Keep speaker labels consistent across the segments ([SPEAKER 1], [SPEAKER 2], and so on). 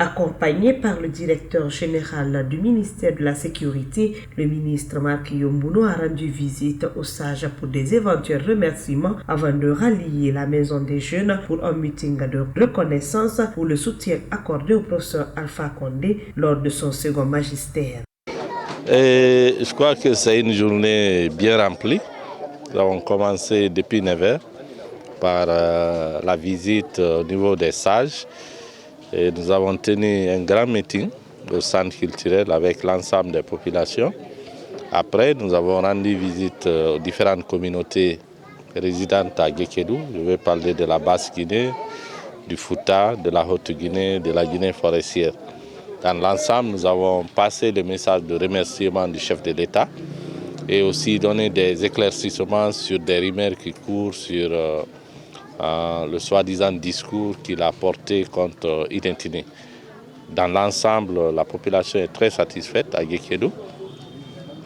[SPEAKER 1] Accompagné par le directeur général du ministère de la Sécurité, le ministre Marc Yombouno a rendu visite aux sages pour des éventuels remerciements avant de rallier la Maison des Jeunes pour un meeting de reconnaissance pour le soutien accordé au professeur Alpha Condé lors de son second magistère.
[SPEAKER 2] Et je crois que c'est une journée bien remplie. Nous avons commencé depuis 9h par la visite au niveau des sages. Et nous avons tenu un grand meeting au centre culturel avec l'ensemble des populations. Après, nous avons rendu visite aux différentes communautés résidentes à Guékédou. Je vais parler de la Basse-Guinée, du Fouta, de la Haute-Guinée, de la Guinée forestière. Dans l'ensemble, nous avons passé le message de remerciement du chef de l'État et aussi donné des éclaircissements sur des rumeurs qui courent sur le soi-disant discours qu'il a porté contre Identiné. Dans l'ensemble, la population est très satisfaite à Guékédou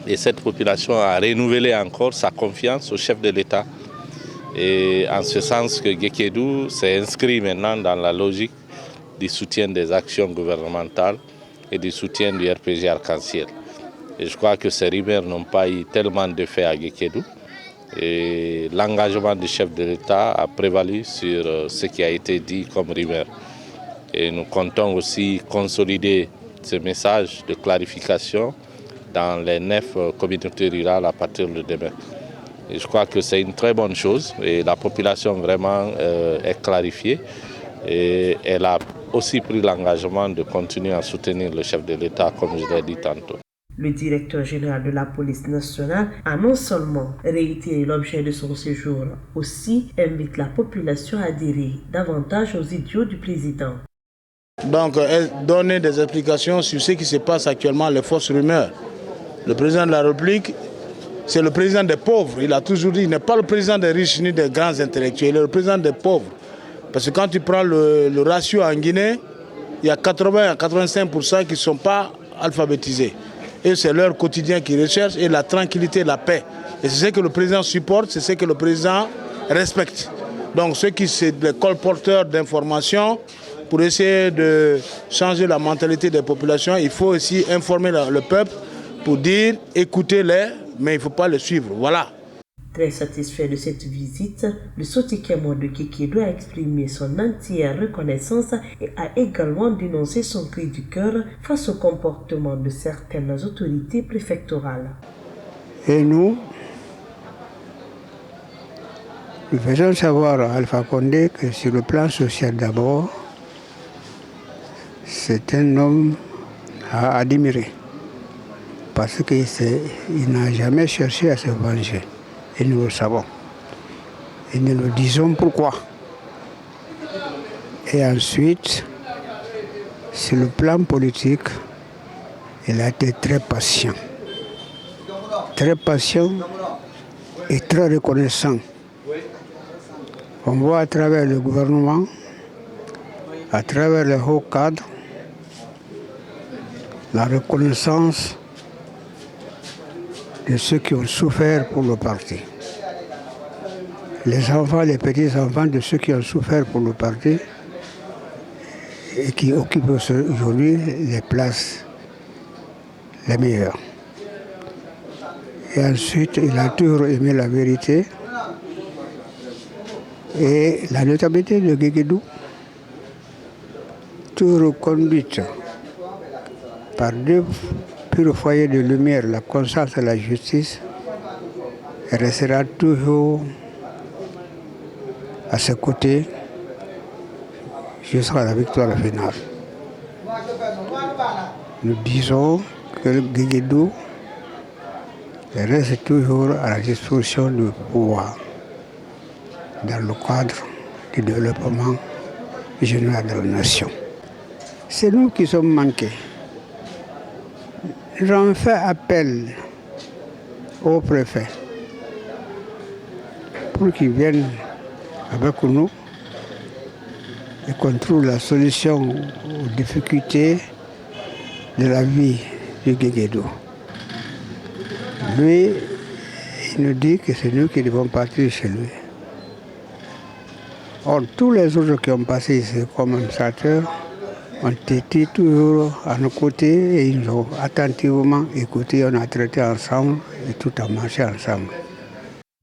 [SPEAKER 2] et cette population a renouvelé encore sa confiance au chef de l'État. Et en ce sens que Guékédou s'est inscrit maintenant dans la logique du soutien des actions gouvernementales et du soutien du RPG Arc-en-Ciel. Et je crois que ces rumeurs n'ont pas eu tellement d'effet à Guékédou. Et l'engagement du chef de l'État a prévalu sur ce qui a été dit comme rumeur. Et nous comptons aussi consolider ce message de clarification dans les 9 communautés rurales à partir de demain. Et je crois que c'est une très bonne chose et la population vraiment est clarifiée et elle a aussi pris l'engagement de continuer à soutenir le chef de l'État comme je l'ai dit tantôt.
[SPEAKER 1] Le directeur général de la police nationale a non seulement réitéré l'objet de son séjour, aussi invite la population à adhérer davantage aux idéaux du président.
[SPEAKER 3] Donc, donner des explications sur ce qui se passe actuellement, les fausses rumeurs. Le président de la République, c'est le président des pauvres. Il a toujours dit, il n'est pas le président des riches ni des grands intellectuels, il est le président des pauvres. Parce que quand tu prends le ratio en Guinée, il y a 80 à 85% qui ne sont pas alphabétisés. Et c'est leur quotidien qu'ils recherchent et la tranquillité, la paix. Et c'est ce que le président supporte, c'est ce que le président respecte. Donc ceux qui sont les colporteurs d'informations, pour essayer de changer la mentalité des populations, il faut aussi informer le peuple pour dire écoutez-les, mais il ne faut pas les suivre. Voilà.
[SPEAKER 1] Très satisfait de cette visite, le Sotikemo de Guékédou a exprimé son entière reconnaissance et a également dénoncé son cri du cœur face au comportement de certaines autorités préfectorales.
[SPEAKER 4] Et nous faisons savoir à Alpha Condé que sur le plan social d'abord, c'est un homme à admirer parce qu'il n'a jamais cherché à se venger. Et nous le savons. Et nous le disons pourquoi. Et ensuite, sur le plan politique, il a été très patient. Très patient et très reconnaissant. On voit à travers le gouvernement, à travers les hauts cadres, la reconnaissance de ceux qui ont souffert pour le parti. Les enfants, les petits-enfants de ceux qui ont souffert pour le parti et qui occupent aujourd'hui les places les meilleures. Et ensuite, il a toujours aimé la vérité et la notabilité de Guékédou, toujours conduite par deux pur foyer de lumière, la conscience et la justice, restera toujours à ses côtés jusqu'à la victoire finale. Nous disons que Guékédou reste toujours à la disposition du pouvoir dans le cadre du développement général de la nation. C'est nous qui sommes manqués. J'en fais appel au préfet pour qu'ils viennent avec nous et qu'on trouve la solution aux difficultés de la vie du Guékédou. Lui, il nous dit que c'est nous qui devons partir chez lui. Or, tous les autres qui ont passé ici comme administrateurs ont été toujours à nos côtés et ils ont attentivement écouté. On a traité ensemble et tout a marché ensemble.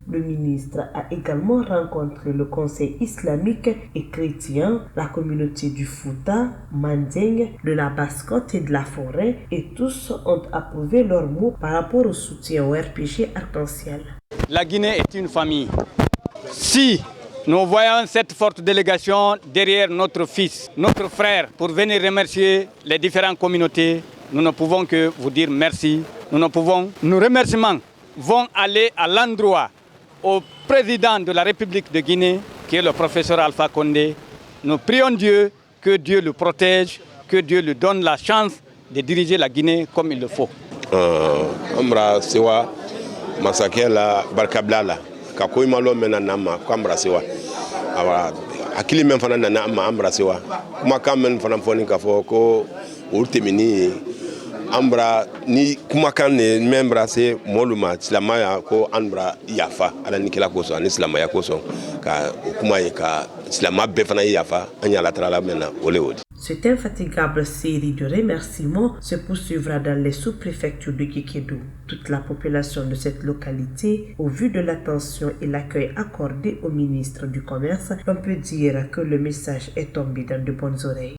[SPEAKER 1] Le ministre a également rencontré le Conseil islamique et chrétien, la communauté du Fouta, Manding, de la Basse-Côte et de la Forêt, et tous ont approuvé leurs mots par rapport au soutien au RPG Arc-en-Ciel.
[SPEAKER 5] La Guinée est une famille. Si nous voyons cette forte délégation derrière notre fils, notre frère, pour venir remercier les différentes communautés, nous ne pouvons que vous dire merci. Nos remerciements vont aller à l'endroit au président de la République de Guinée, qui est le professeur Alpha Condé. Nous prions Dieu, que Dieu le protège, que Dieu lui donne la chance de diriger la Guinée comme il le faut.
[SPEAKER 6] Amra sewa masakela barkablala ka koy malo mena nama kamra sewa awa akili men fana na amra sewa kuma kamen fana foni ka fo ko ultimini ambra ni kuma kan ne membra se moluma islamaya ko ambra yafa ala ni kila ko so ani islamaya ko so ka kuma ka islama be fana yafa anya la trala mena ole.
[SPEAKER 1] Cette infatigable série de remerciements se poursuivra dans les sous-préfectures de Guékédou. Toute la population de cette localité, au vu de l'attention et l'accueil accordé au ministre du Commerce, on peut dire que le message est tombé dans de bonnes oreilles.